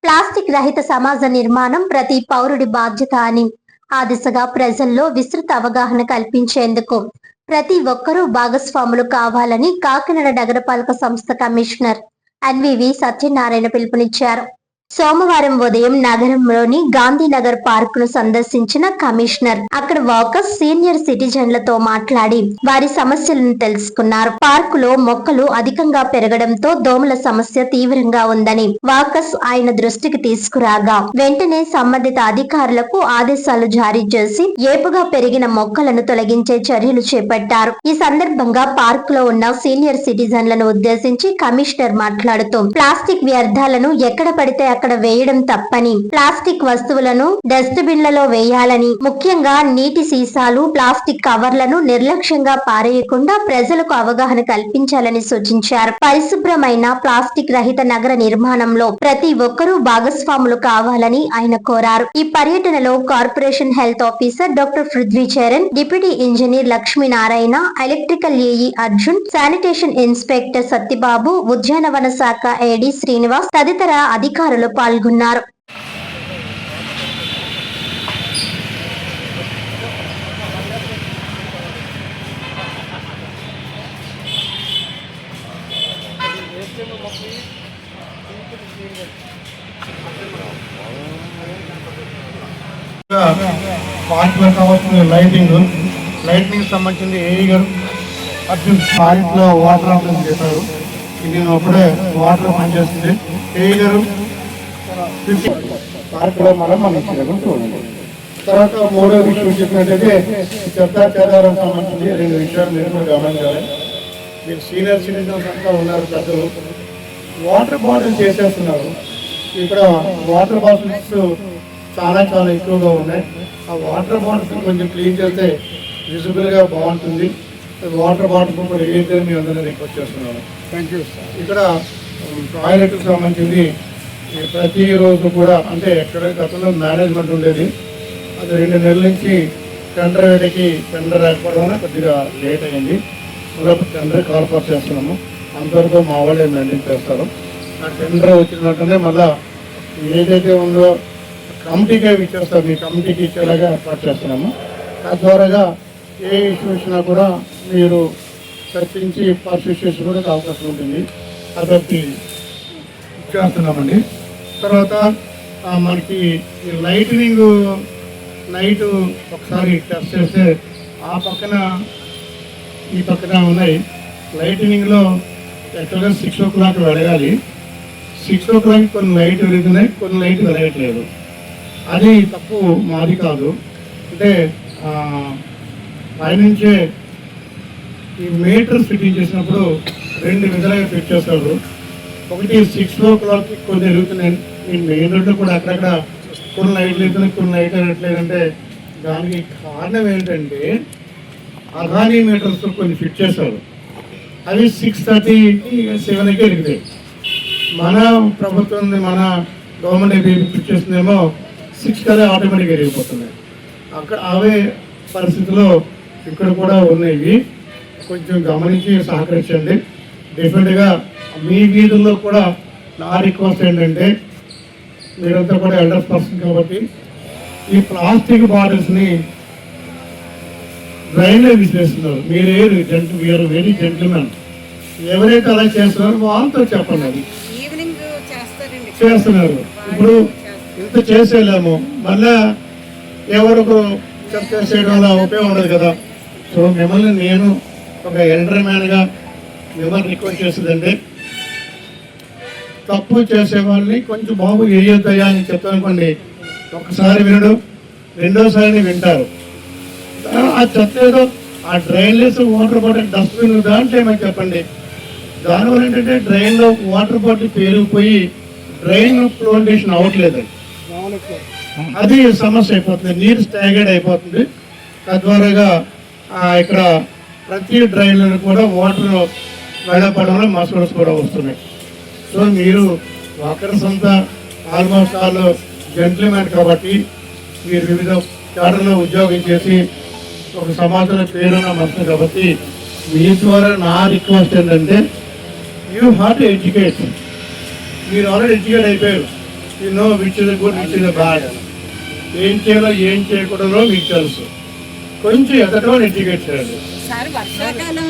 Plastic రహిత సమాజ నిర్మాణం ప్రతి పౌరుడి బాధ్యత అని ఆ దిశగా ప్రజల్లో విస్తృత అవగాహన కల్పించేందుకు ప్రతి ఒక్కరూ భాగస్వాములు కావాలని కాకినాడ నగరపాలక సంస్థ కమిషనర్ ఎన్వివి సత్యనారాయణ పిలుపునిచ్చారు. సోమవారం ఉదయం నగరంలోని గాంధీనగర్ పార్క్ ను సందర్శించిన కమిషనర్ అక్కడ వాకర్స్, సీనియర్ సిటిజన్లతో మాట్లాడి వారి సమస్యలను తెలుసుకున్నారు. పార్క్ లో మొక్కలు అధికంగా పెరగడంతో దోమల సమస్య తీవ్రంగా ఉందని వాకర్స్ ఆయన దృష్టికి తీసుకురాగా వెంటనే సంబంధిత అధికారులకు ఆదేశాలు జారీ చేసి ఏపుగా పెరిగిన మొక్కలను తొలగించే చర్యలు చేపట్టారు. ఈ సందర్భంగా పార్క్ లో ఉన్న సీనియర్ సిటిజన్లను ఉద్దేశించి కమిషనర్ మాట్లాడుతూ ప్లాస్టిక్ వ్యర్థాలను ఎక్కడ పడితే అక్కడ వేయడం తప్పని, ప్లాస్టిక్ వస్తువులను డస్ట్ బిన్లలో వేయాలని, ముఖ్యంగా నీటి సీసాలు, ప్లాస్టిక్ కవర్లను నిర్లక్ష్యంగా పారేయకుండా ప్రజలకు అవగాహన కల్పించాలని సూచించారు. పరిశుభ్రమైన ప్లాస్టిక్ రహిత నగర నిర్మాణంలో ప్రతి ఒక్కరూ భాగస్వాములు కావాలని ఆయన కోరారు. ఈ పర్యటనలో corporation health officer doctor Prithvi Charan, deputy engineer Lakshminarayana, electrical AE Arjun, sanitation inspector Satyababu, ఉద్యానవన శాఖ ఏడీ శ్రీనివాస్ తదితర అధికారులు పాల్గొన్నారు. లైటింగ్ సంబంధించింది ఏఈ గారు అర్జున్ పాయింట్లో వాటర్ ఆపరేషన్ చేశారు. ఇది అప్పుడే వాటర్ పనిచేస్తుంది. ఏఈ గారు పార్క్లో మనం చూడండి. తర్వాత మూడో విషయం చెప్పినట్టయితే చెత్త చెదారం సంబంధించి రెండు విషయాలు మీరు కూడా గమనించాలి. మీరు సీనియర్ సిటిజన్స్ అంతా ఉన్నారు, పెద్దలు వాటర్ బాటిల్ చేసేస్తున్నారు. ఇక్కడ వాటర్ బాటిల్స్ చాలా ఎక్కువగా ఉన్నాయి. ఆ వాటర్ బాటిల్స్ కొంచెం క్లీన్ చేస్తే విజిబుల్గా బాగుంటుంది. వాటర్ బాటిల్ కూడా ఏదైతే మీ అందరినీ రిక్వెస్ట్ చేస్తున్నాను. Thank you. ఇక్కడ టాయిలెట్కి సంబంధించింది ప్రతిరోజు కూడా, అంటే ఎక్కడ గతంలో మేనేజ్మెంట్ ఉండేది, అది 2 నెలల నుంచి టెండర్ వేటకి టెండర్ రాకపోవడం వల్ల కొద్దిగా లేట్ అయింది. టెండర్ కాల్ఫర్ చేస్తున్నాము. అంతవరకు మా వాళ్ళే మెయింటైన్ చేస్తారు. ఆ టెండర్ వచ్చిన వెంటనే మళ్ళీ ఏదైతే ఉందో కమిటీగా ఇచ్చేస్తాం, మీ కమిటీకి ఇచ్చేలాగా ఏర్పాటు చేస్తున్నాము. తద్వారాగా ఏ ఇష్యూ వచ్చినా కూడా మీరు చర్చించి పర్సిస్టేషన్ కూడా అవకాశం ఉంటుంది. అదొకటి చేస్తున్నామండి. తర్వాత మనకి లైటినింగ్ నైట్ ఒకసారి టెస్ట్ చేస్తే ఆ పక్కన ఈ పక్కన ఉన్నాయి. లైటినింగ్లో యాక్చువల్గా 6 o'clock వెలగాలి. 6 o'clock కొన్ని లైట్ వెలుగుతున్నాయి, కొన్ని లైట్ వెలగట్లేదు. అది తప్పు మాది కాదు. అంటే పైనుంచే ఈ మీటర్ ఫిట్టింగ్ చేసినప్పుడు 2 విధాలుగా ఫిట్ చేస్తారు. ఒకటి 6 o'clock కొన్ని వెలుగుతున్నాయి. ఈ మెయిన్ రోడ్లో కూడా అక్కడక్కడ కొన్ని లైట్లు వెళ్తున్నాయి, కొన్ని లైట్ వెళ్ళట్లేదంటే దానికి కారణం ఏంటంటే అదానీ మీటర్స్ కొన్ని ఫిట్ చేస్తారు. అవి 6:30, 7కి వెలుగుతాయి. మన ప్రభుత్వం, మన గవర్నమెంట్ ఫిట్ చేస్తుందేమో 6 కదే ఆటోమేటిక్గా వెళ్ళిపోతున్నాయి. అక్కడ అవే పరిస్థితుల్లో ఇక్కడ కూడా ఉన్నాయి. కొంచెం గమనించి సహకరించండి. డెఫినెట్గా మీ వీధుల్లో కూడా నా రిక్వెస్ట్ ఏంటంటే, మీరంతా కూడా ఎల్డర్ పర్సన్ కాబట్టి ఈ ప్లాస్టిక్ బాటిల్స్ని డ్రైన్లో విసిరేస్తున్నారు. మీరు వెరీ జెంటిల్మెన్. ఎవరైతే అలా చేస్తున్నారో వాళ్ళతో చెప్పండి. అది చేస్తున్నారు. ఇప్పుడు ఇంత చేసేలేము, మళ్ళా ఎవరికి చేయడం వల్ల ఉపయోగం ఉండదు కదా. సో మిమ్మల్ని నేను ఒక ఎల్డర్ మ్యాన్గా మిమ్మల్ని రిక్వెస్ట్ చేస్తుందండి, తప్పు చేసే వాళ్ళని కొంచెం బాబు వేయొద్దయా అని చెప్తానుకోండి, ఒకసారి వినడు, రెండోసారి వింటారు. ఆ చెత్త ఏదో ఆ డ్రైన్లెస్ వాటర్ బాటిల్ డస్ట్బిన్ దాంట్లో ఏమని చెప్పండి. దానివల్ల ఏంటంటే డ్రైన్లో వాటర్ బాటిల్ పేరుకుపోయి డ్రైన్ ఫ్లోటేషన్ అవ్వట్లేదు. అది సమస్య అయిపోతుంది, నీరు స్టాగర్డ్ అయిపోతుంది. తద్వారాగా ఇక్కడ ప్రతి డ్రైన్లను కూడా వాటర్ వెళ్ళపడంలో మసూడస్ కూడా వస్తున్నాయి. సో మీరు వాకర్స్ అంతా ఆల్మోస్ట్ ఆల్ జెంట్లీమెన్ కాబట్టి మీరు వివిధ చాటల్లో ఉద్యోగం చేసి ఒక సమాజంలో పేరున్న మనుషులు కాబట్టి మీ ద్వారా నా రిక్వెస్ట్ ఏంటంటే, యూ హ్యావ్ టు ఎడ్యుకేట్. మీరు ఆల్రెడీ ఎడ్యుకేట్ అయిపోయారు. You know which is good which is bad, ఏం చేయాలో ఏం చేయకూడదో మీకు తెలుసు. కొంచెం ఎదటో ఎడ్యుకేట్ చేయాలి. సార్ వర్షాకాలం